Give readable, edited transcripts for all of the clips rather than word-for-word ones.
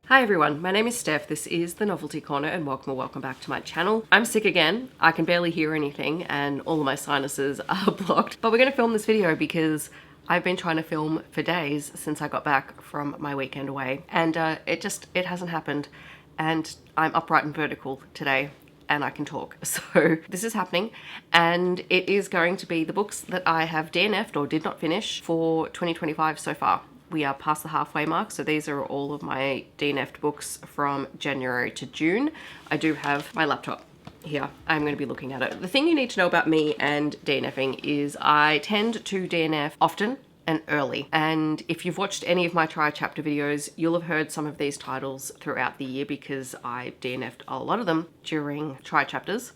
Hi everyone, my name is Steph, this is the Novelty Corner and welcome back to my channel. I'm sick again, I can barely hear anything and all of my sinuses are blocked. But we're going to film this video because I've been trying to film for days since I got back from my weekend away. And it hasn't happened. And I'm upright and vertical today and I can talk. So this is happening and it is going to be the books that I have DNF'd or did not finish for 2025 so far. We are past the halfway mark, so these are all of my DNF'd books from January to June. I do have my laptop here. I'm going to be looking at it. The thing you need to know about me and DNF'ing is I tend to DNF often and early. And if you've watched any of my tri-chapter videos, you'll have heard some of these titles throughout the year because I DNF'd a lot of them during tri-chapters.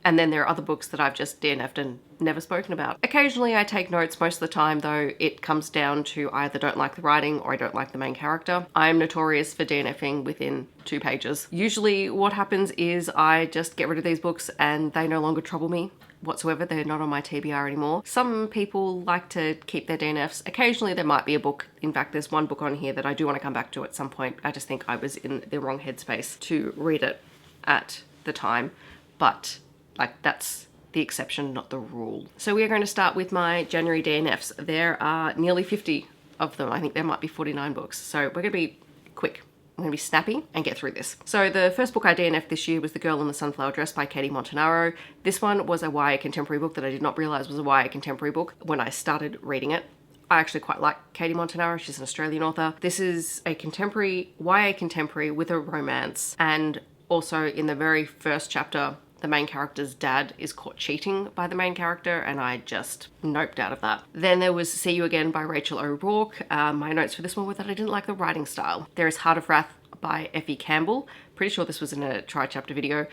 And then there are other books that I've just DNF'd and never spoken about. Occasionally I take notes. Most of the time though, it comes down to either don't like the writing or I don't like the main character. I'm notorious for DNF'ing within 2 pages. Usually what happens is I just get rid of these books and they no longer trouble me whatsoever. They're not on my TBR anymore. Some people like to keep their DNFs. Occasionally there might be a book. In fact, there's one book on here that I do want to come back to at some point. I just think I was in the wrong headspace to read it at the time. But like, that's the exception, not the rule. So we are going to start with my January DNFs. There are nearly 50 of them. I think there might be 49 books. So we're going to be quick. I'm going to be snappy and get through this. So the first book I DNF'd this year was The Girl in the Sunflower Dress by Katie Montanaro. This one was a YA contemporary book that I did not realize was a YA contemporary book when I started reading it. I actually quite like Katie Montanaro. She's an Australian author. This is a contemporary, YA contemporary with a romance. And also in the very first chapter, the main character's dad is caught cheating by the main character and I just noped out of that. Then there was See You Again by Rachel O'Rourke. My notes for this one were that I didn't like the writing style. There is Heart of Wrath by Effie Campbell. Pretty sure this was in a tri-chapter video.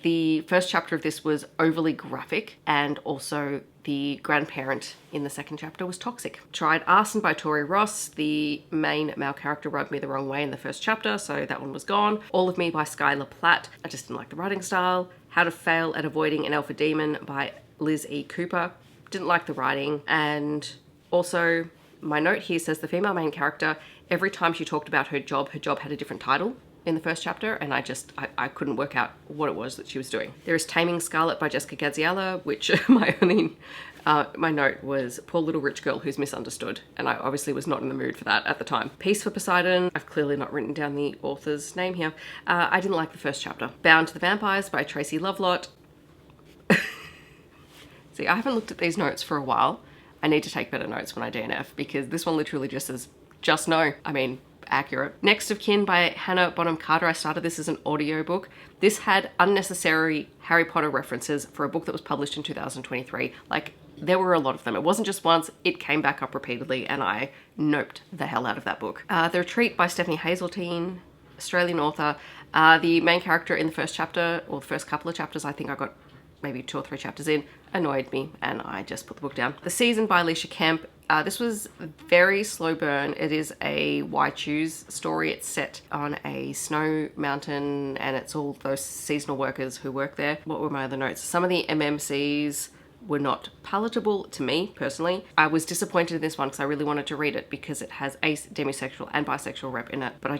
The first chapter of this was overly graphic and also the grandparent in the second chapter was toxic. Tried Arson by Tori Ross. The main male character rubbed me the wrong way in the first chapter, so that one was gone. All of Me by Skylar Platt. I just didn't like the writing style. How to Fail at Avoiding an Alpha Demon by Liz E. Cooper. Didn't like the writing. And also, my note here says the female main character, every time she talked about her job had a different title in the first chapter, and I couldn't work out what it was that she was doing. There is Taming Scarlet by Jessica Gaziella, which my note was poor little rich girl who's misunderstood, and I obviously was not in the mood for that at the time. Peace for Poseidon. I've clearly not written down the author's name here. I didn't like the first chapter. Bound to the Vampires by Tracy Lovelott. See, I haven't looked at these notes for a while. I need to take better notes when I DNF because this one literally just says, just no. I mean, accurate. Next of Kin by Hannah Bonham Carter. I started this as an audiobook. This had unnecessary Harry Potter references for a book that was published in 2023. Like, there were a lot of them. It wasn't just once, it came back up repeatedly and I noped the hell out of that book. The Retreat by Stephanie Hazeltine, Australian author. The main character in the first chapter, or the first couple of chapters, I think I got maybe 2 or 3 chapters in, annoyed me and I just put the book down. The Season by Alicia Kemp. This was very slow burn. It is a Why Choose story. It's set on a snow mountain and it's all those seasonal workers who work there. What were my other notes? Some of the MMCs were not palatable to me personally. I was disappointed in this one because I really wanted to read it because it has a demisexual and bisexual rep in it. But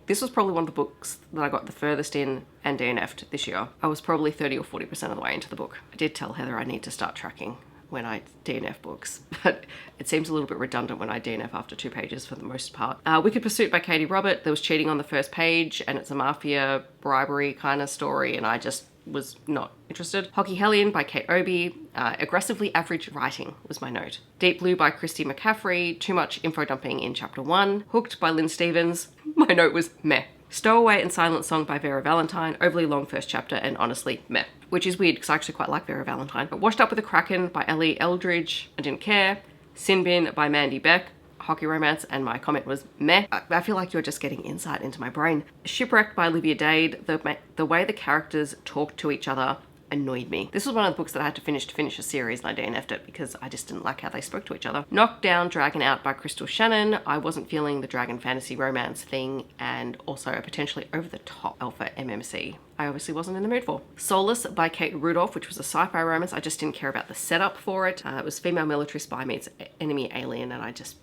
this was probably one of the books that I got the furthest in and DNF'd this year. I was probably 30 or 40% of the way into the book. I did tell Heather I need to start tracking when I DNF books, but it seems a little bit redundant when I DNF after 2 pages for the most part. Wicked Pursuit by Katie Robert. There was cheating on the first page and it's a mafia bribery kind of story and I just was not interested. Hockey Hellion by Kate Obi. Aggressively average writing was my note. Deep Blue by Christy McCaffrey. Too much info dumping in chapter 1. Hooked by Lynn Stevens. My note was meh. Stowaway and Silent Song by Vera Valentine. Overly long first chapter and honestly meh. Which is weird because I actually quite like Vera Valentine. But Washed Up with a Kraken by Ellie Eldridge. I didn't care. Sin Bin by Mandy Beck. Hockey romance, and my comment was meh. I feel like you're just getting insight into my brain. Shipwrecked by Olivia Dade. The way the characters talk to each other annoyed me. This was one of the books that I had to finish a series and I DNF'd it because I just didn't like how they spoke to each other. Knocked Down, Dragon Out by Crystal Shannon. I wasn't feeling the dragon fantasy romance thing and also a potentially over-the-top alpha MMC. I obviously wasn't in the mood for. Solace by Kate Rudolph, which was a sci-fi romance. I just didn't care about the setup for it. It was female military spy meets enemy alien and I just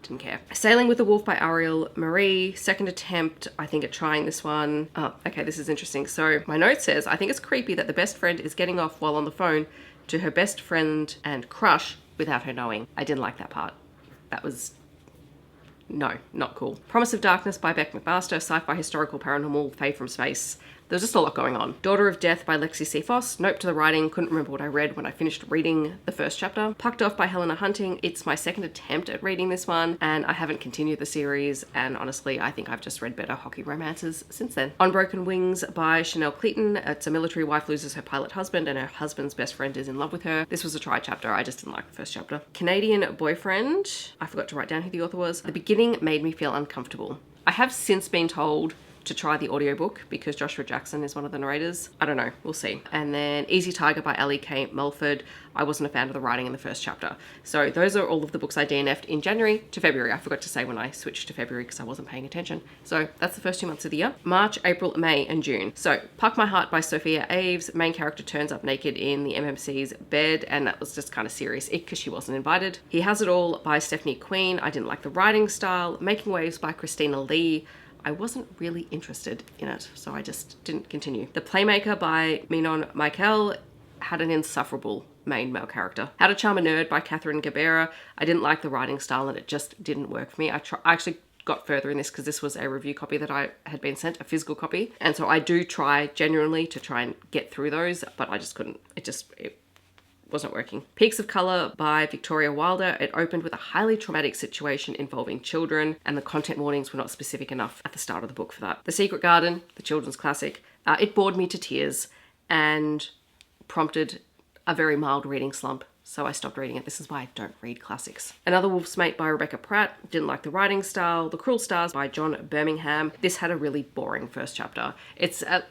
didn't care. Sailing with the Wolf by Ariel Marie. Second attempt, I think, at trying this one. Oh, okay, this is interesting. So my note says, I think it's creepy that the best friend is getting off while on the phone to her best friend and crush without her knowing. I didn't like that part. That was... no, not cool. Promise of Darkness by Beck McMaster. Sci-fi historical paranormal, Fae from Space. There's just a lot going on. Daughter of Death by Lexi C. Foss. Nope to the writing. Couldn't remember what I read when I finished reading the first chapter. Pucked Off by Helena Hunting. It's my second attempt at reading this one, and I haven't continued the series, and honestly, I think I've just read better hockey romances since then. On Broken Wings by Chanel Cleaton. It's a military wife loses her pilot husband, and her husband's best friend is in love with her. This was a try chapter. I just didn't like the first chapter. Canadian Boyfriend. I forgot to write down who the author was. The beginning made me feel uncomfortable. I have since been told to try the audiobook because Joshua Jackson is one of the narrators. I don't know, we'll see. And then Easy Tiger by Ellie K. Mulford. I wasn't a fan of the writing in the first chapter. So those are all of the books I DNF'd in January to February. I forgot to say when I switched to February because I wasn't paying attention. So that's the first 2 months of the year. March, April, May, and June. So Puck My Heart by Sophia Aves. Main character turns up naked in the MMC's bed, and that was just kind of serious ick because she wasn't invited. He Has It All by Stephanie Queen. I didn't like the writing style. Making Waves by Christina Lee. I wasn't really interested in it, so I just didn't continue. The Playmaker by Minon Michael had an insufferable main male character. How to Charm a Nerd by Catherine Gabera. I didn't like the writing style and it just didn't work for me. I actually got further in this because this was a review copy that I had been sent, a physical copy. And so I do try genuinely to try and get through those, but I just couldn't. It wasn't working. Peaks of Colour by Victoria Wilder. It opened with a highly traumatic situation involving children, and the content warnings were not specific enough at the start of the book for that. The Secret Garden, the children's classic. It bored me to tears and prompted a very mild reading slump, so I stopped reading it. This is why I don't read classics. Another Wolf's Mate by Rebecca Pratt. Didn't like the writing style. The Cruel Stars by John Birmingham. This had a really boring first chapter. It's a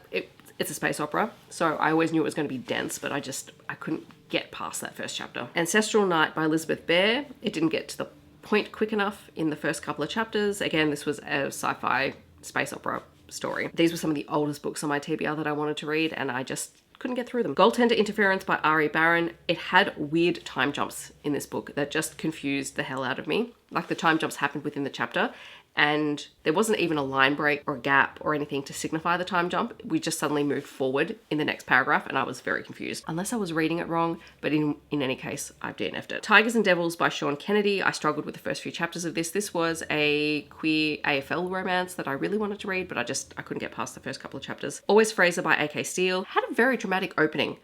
space opera, so I always knew it was going to be dense, but I couldn't get past that first chapter. Ancestral Night by Elizabeth Bear. It didn't get to the point quick enough in the first couple of chapters. Again, this was a sci-fi space opera story. These were some of the oldest books on my TBR that I wanted to read, and I just couldn't get through them. Goaltender Interference by Ari Barron. It had weird time jumps in this book that just confused the hell out of me. Like the time jumps happened within the chapter, and there wasn't even a line break or a gap or anything to signify the time jump. We just suddenly moved forward in the next paragraph, and I was very confused. Unless I was reading it wrong, but in any case, I've DNF'd it. Tigers and Devils by Sean Kennedy. I struggled with the first few chapters of this. This was a queer AFL romance that I really wanted to read, but I couldn't get past the first couple of chapters. Always Fraser by A.K. Steele. Had a very dramatic opening.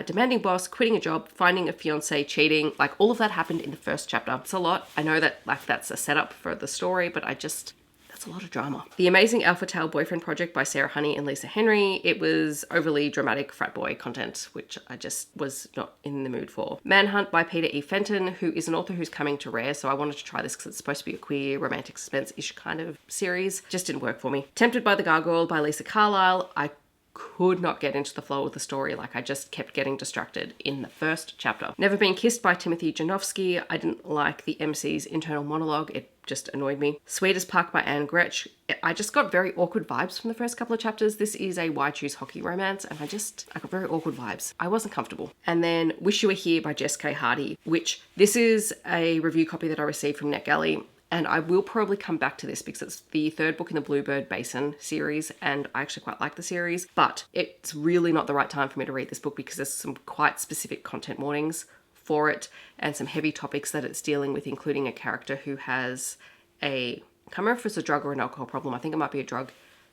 Demanding boss, quitting a job, finding a fiance, cheating, like all of that happened in the first chapter. It's a lot. I know that like that's a setup for the story, but that's a lot of drama. The Amazing Alpha Tale Boyfriend Project by Sarah Honey and Lisa Henry. It was overly dramatic frat boy content, which I just was not in the mood for. Manhunt by Peter E. Fenton, who is an author who's coming to Rare, so I wanted to try this because it's supposed to be a queer romantic suspense-ish kind of series. Just didn't work for me. Tempted by the Gargoyle by Lisa Carlisle. I could not get into the flow of the story. Like I just kept getting distracted in the first chapter. Never Been Kissed by Timothy Janowski. I didn't like the MC's internal monologue. It just annoyed me. Sweet as Puck by Anne Gretsch. I just got very awkward vibes from the first couple of chapters. This is a Why Choose Hockey romance, and I got very awkward vibes. I wasn't comfortable. And then Wish You Were Here by Jess K. Hardy, which this is a review copy that I received from NetGalley. And I will probably come back to this because it's the third book in the Bluebird Basin series, and I actually quite like the series, but it's really not the right time for me to read this book because there's some quite specific content warnings for it and some heavy topics that it's dealing with, including a character who has I can't remember if it's a drug or an alcohol problem. I think it might be a drug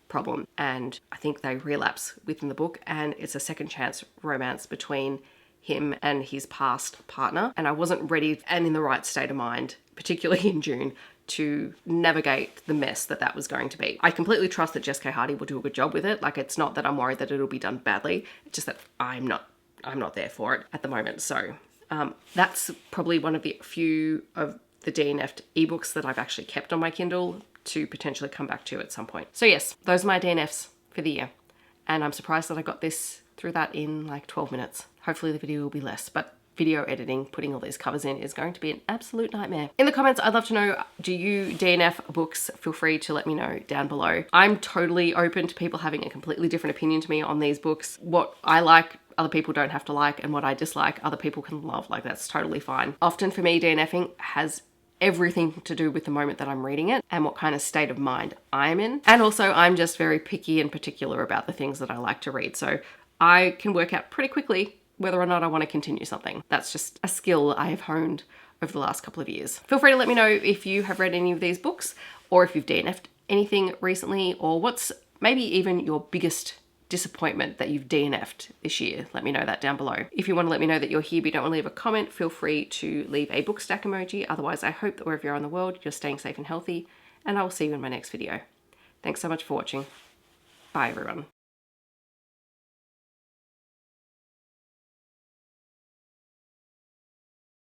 problem, and I think they relapse within the book, and it's a second chance romance between him and his past partner, and I wasn't ready and in the right state of mind, particularly in June, to navigate the mess that was going to be. I completely trust that Jess K. Hardy will do a good job with it. Like, it's not that I'm worried that it'll be done badly, it's just that I'm not there for it at the moment. So that's probably one of the few of the DNF'd ebooks that I've actually kept on my Kindle to potentially come back to at some point. So yes, those are my DNFs for the year, and I'm surprised that I got this through that in like 12 minutes. Hopefully the video will be less, but video editing, putting all these covers in, is going to be an absolute nightmare. In the comments, I'd love to know, do you DNF books? Feel free to let me know down below. I'm totally open to people having a completely different opinion to me on these books. What I like, other people don't have to like, and what I dislike, other people can love. Like, that's totally fine. Often for me, DNFing has everything to do with the moment that I'm reading it and what kind of state of mind I'm in. And also I'm just very picky and particular about the things that I like to read. So I can work out pretty quickly whether or not I want to continue something. That's just a skill I have honed over the last couple of years. Feel free to let me know if you have read any of these books, or if you've DNF'd anything recently, or what's maybe even your biggest disappointment that you've DNF'd this year. Let me know that down below. If you want to let me know that you're here but you don't want to leave a comment, feel free to leave a book stack emoji. Otherwise, I hope that wherever you are in the world, you're staying safe and healthy, and I will see you in my next video. Thanks so much for watching. Bye everyone.